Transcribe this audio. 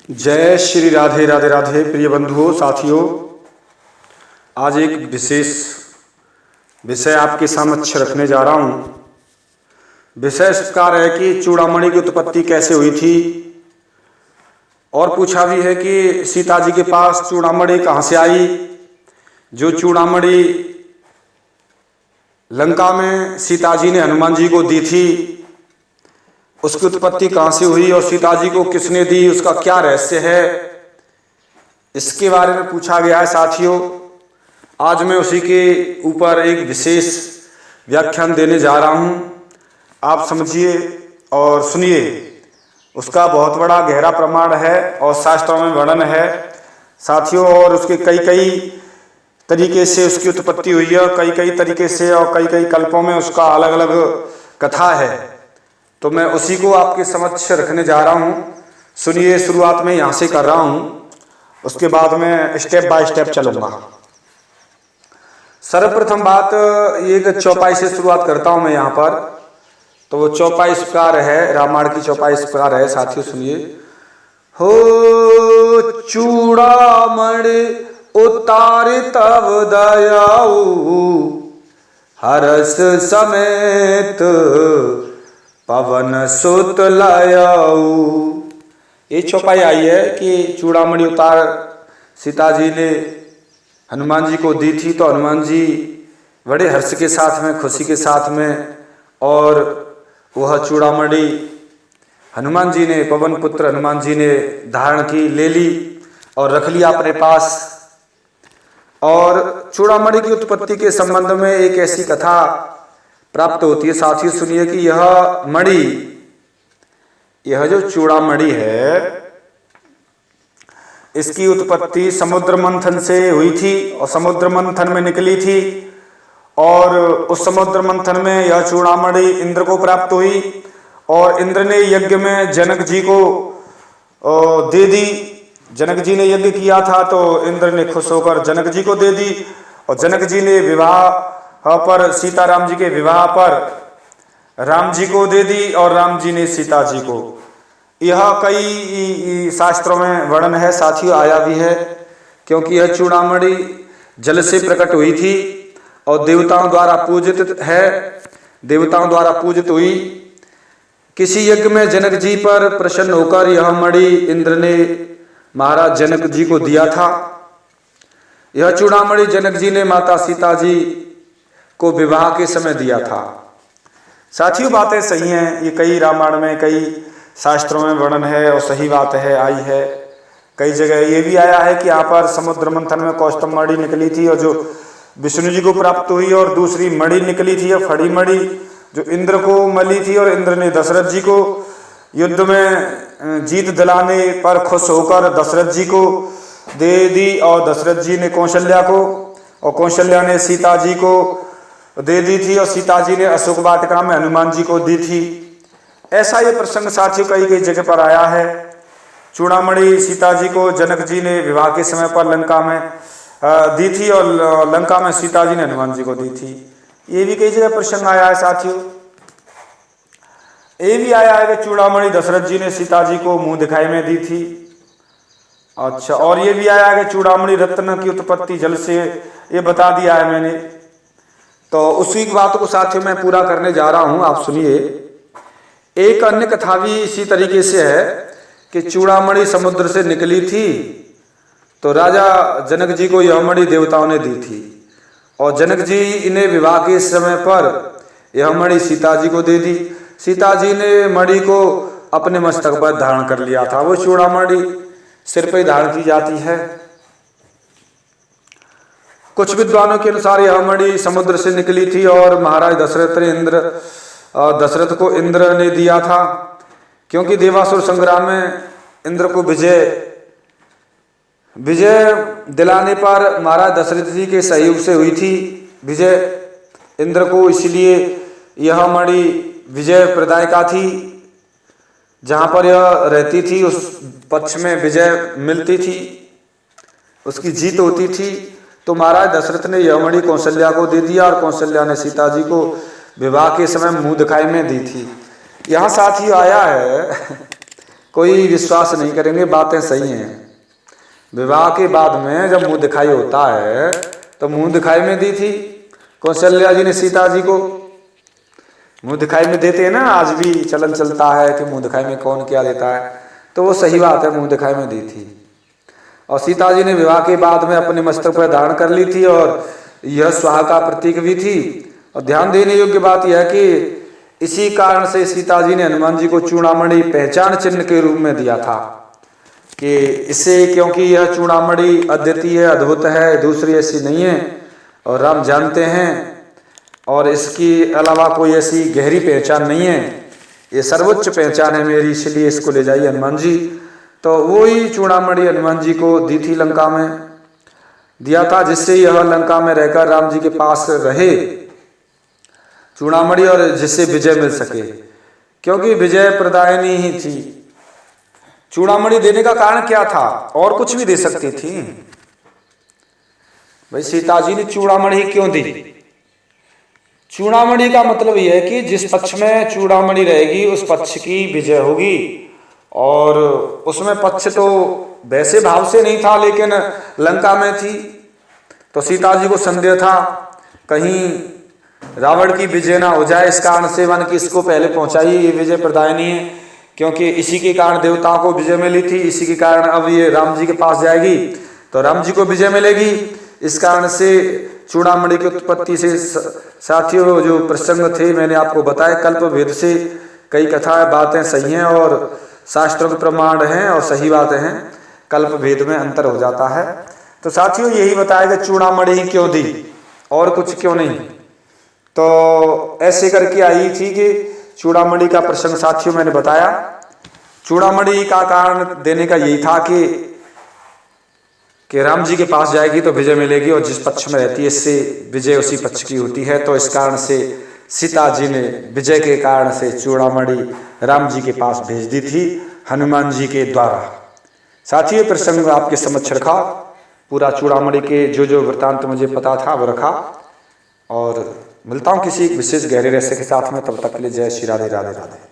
जय श्री राधे राधे राधे। प्रिय बंधुओं, साथियों, आज एक विशेष विषय आपके समक्ष रखने जा रहा हूँ। विषय इस प्रकार है कि चूड़ामणि की उत्पत्ति कैसे हुई थी, और पूछा भी है कि सीता जी के पास चूड़ामणि कहाँ से आई। जो चूड़ामणि लंका में सीता जी ने हनुमान जी को दी थी, उसकी उत्पत्ति कहाँ से हुई और सीता जी को किसने दी, उसका क्या रहस्य है, इसके बारे में पूछा गया है। साथियों, आज मैं उसी के ऊपर एक विशेष व्याख्यान देने जा रहा हूँ। आप समझिए और सुनिए। उसका बहुत बड़ा गहरा प्रमाण है और शास्त्रों में वर्णन है साथियों, और उसके कई तरीके से उसकी उत्पत्ति हुई है, कई तरीके से, और कई कल्पों में उसका अलग अलग कथा है। तो मैं उसी को आपके समक्ष रखने जा रहा हूँ। सुनिए, शुरुआत में यहाँ से कर रहा हूँ, उसके बाद में स्टेप बाय स्टेप चलूँगा। सर्वप्रथम बात एक चौपाई से शुरुआत करता हूँ मैं यहाँ पर। तो वो चौपाई इस प्रकार है, रामायण की चौपाई इस प्रकार है। साथियों सुनिए। हो चूड़ामणि उतारि तब दयाऊ, हरस समेत पवन सुत लायाऊ। ये चौपाई आई है कि चूड़ामणि उतार सीता जी ने हनुमान जी को दी थी, तो हनुमान जी बड़े हर्ष के साथ में, खुशी के साथ में, और वह चूड़ामणि हनुमान जी ने, पवन पुत्र हनुमान जी ने धारण की, ले ली और रख लिया अपने पास। और चूड़ामणि की उत्पत्ति के संबंध में एक ऐसी कथा प्राप्त होती है। साथियों सुनिए कि यह मणि, यह जो चूड़ामणि है, इसकी उत्पत्ति समुद्र मंथन से हुई थी और समुद्र मंथन में निकली थी। और उस समुद्र मंथन में यह चूड़ामणि इंद्र को प्राप्त हुई, और इंद्र ने यज्ञ में जनक जी को दे दी। जनक जी ने यज्ञ किया था, तो इंद्र ने खुश होकर जनक जी को दे दी, और जनक जी ने विवाह पर, सीता राम जी के विवाह पर राम जी को दे दी, और राम जी ने सीता जी को। यह कई शास्त्रों में वर्णन है साथियों, आया भी है, क्योंकि यह चूड़ामणि जल से प्रकट हुई थी और देवताओं द्वारा पूजित है, देवताओं द्वारा पूजित हुई। किसी यज्ञ में जनक जी पर प्रसन्न होकर यह मणि इंद्र ने महाराज जनक जी को दिया था। यह चूड़ामणि जनक जी ने माता सीता जी को विवाह के समय दिया था। साथियों, बातें सही हैं, ये कई रामायण में, कई शास्त्रों में वर्णन है और सही बात है, आई है। कई जगह ये भी आया है कि यहाँ पर समुद्र मंथन में कौस्तुभ मणि निकली थी और जो विष्णु जी को प्राप्त हुई, और दूसरी मणि निकली थी, फड़ी मणि, जो इंद्र को मिली थी, और इंद्र ने दशरथ जी को युद्ध में जीत दिलाने पर खुश होकर दशरथ जी को दे दी, और दशरथ जी ने कौशल्या को, और कौशल्या ने सीता जी को दे दी थी, और सीता जी ने अशोक वाटिका में हनुमान जी को दी थी। ऐसा ये प्रसंग साथियों कई जगह पर आया है। चूड़ामणि सीता जी को जनक जी ने विवाह के समय पर लंका में दी थी, और लंका में सीता जी ने हनुमान जी को दी थी। ये भी कई जगह प्रसंग आया है साथियों। ये भी आया है कि चूड़ामणि दशरथ जी ने सीता जी को मुंह दिखाई में दी थी। अच्छा, और ये भी आया है कि चूड़ामणि रत्न की उत्पत्ति जल से, ये बता दिया है मैंने। तो उसी बात को साथियों मैं पूरा करने जा रहा हूं, आप सुनिए। एक अन्य कथा भी इसी तरीके से है कि चूड़ामणि समुद्र से निकली थी, तो राजा जनक जी को यह मणि देवताओं ने दी थी, और जनक जी इन्हें विवाह के समय पर यह मणि सीता जी को दे दी। सीता जी ने मणि को अपने मस्तक पर धारण कर लिया था। वो चूड़ामणि सिर पर धारण की जाती है। कुछ विद्वानों के अनुसार यह मणि समुद्र से निकली थी और महाराज दशरथ को इंद्र ने दिया था, क्योंकि देवासुर संग्राम में इंद्र को विजय दिलाने पर महाराज दशरथ जी के सहयोग से हुई थी विजय इंद्र को, इसलिए यह मणि विजय प्रदायिका थी। जहाँ पर यह रहती थी उस पक्ष में विजय मिलती थी, उसकी जीत होती थी। तो महाराज दशरथ ने यह मणि कौशल्या को दे दिया, और कौशल्या ने सीता जी को विवाह के समय मुंह दिखाई में दी थी। यहाँ साथ ही आया है कोई विश्वास नहीं करेंगे, बातें सही हैं। विवाह के बाद में जब मुंह दिखाई होता है तो मुंह दिखाई में दी थी कौशल्या जी ने सीता जी को, मुंह दिखाई में देते हैं ना, आज भी चलन चलता है कि मुंह दिखाई में कौन क्या देता है, तो वो सही बात है, मुंह दिखाई में दी थी। और सीता जी ने विवाह के बाद में अपने मस्तक पर धारण कर ली थी और यह स्वाहा का प्रतीक भी थी। और ध्यान देने योग्य बात यह है कि इसी कारण से सीता जी ने हनुमान जी को चूड़ामणि पहचान चिन्ह के रूप में दिया था कि इससे, क्योंकि यह चूड़ामणि अद्वितीय अद्भुत है, दूसरी ऐसी नहीं है और राम जानते हैं, और इसके अलावा कोई ऐसी गहरी पहचान नहीं है, ये सर्वोच्च पहचान है मेरी, इसलिए इसको ले जाइए हनुमान जी। तो वही चूड़ामणि हनुमान जी को दी थी, लंका में दिया था, जिससे यह लंका में रहकर राम जी के पास रहे चूड़ामणि, और जिससे विजय मिल सके, क्योंकि विजय प्रदायनी ही थी। चूड़ामणि देने का कारण क्या था? और कुछ भी दे सकती थी भाई, सीता जी ने चूड़ामणि क्यों दी? चूड़ामणि का मतलब यह है कि जिस पक्ष में चूड़ामणि रहेगी उस पक्ष की विजय होगी, और उसमें पक्ष तो वैसे भाव से नहीं था, लेकिन लंका में थी, तो सीता जी को संदेह था कहीं रावण की विजय ना हो जाए, इस कारण से वन की इसको पहले पहुंचाई, ये विजय प्रदायनी है, क्योंकि इसी के कारण देवताओं को विजय मिली थी, इसी के कारण अब ये राम जी के पास जाएगी तो राम जी को विजय मिलेगी। इस कारण से चूड़ामणि की उत्पत्ति से साथियों जो प्रसंग थे मैंने आपको बताया, कल्प भेद से कई कथाएं बातें सही हैं और शास्त्रों के प्रमाण हैं और सही बातें हैं, कल्प भेद में अंतर हो जाता है। तो साथियों यही बताया कि चूड़ामणि ही क्यों दी और कुछ क्यों नहीं, तो ऐसे करके आई थी कि चूड़ामणि का प्रसंग साथियों मैंने बताया। चूड़ामणि का कारण देने का यही था कि राम जी के पास जाएगी तो विजय मिलेगी, और जिस पक्ष में रहती है इससे विजय उसी पक्ष की होती है। तो इस कारण से सीता जी ने विजय के कारण से चूड़ामणि राम जी के पास भेज दी थी हनुमान जी के द्वारा। साथियों प्रसंग आपके समक्ष रखा, पूरा चूड़ामणि के जो वृतांत मुझे पता था वो रखा, और मिलता हूँ किसी विशेष गहरे रहस्य के साथ में, तब तक के लिए जय श्री राधे राधे राधे।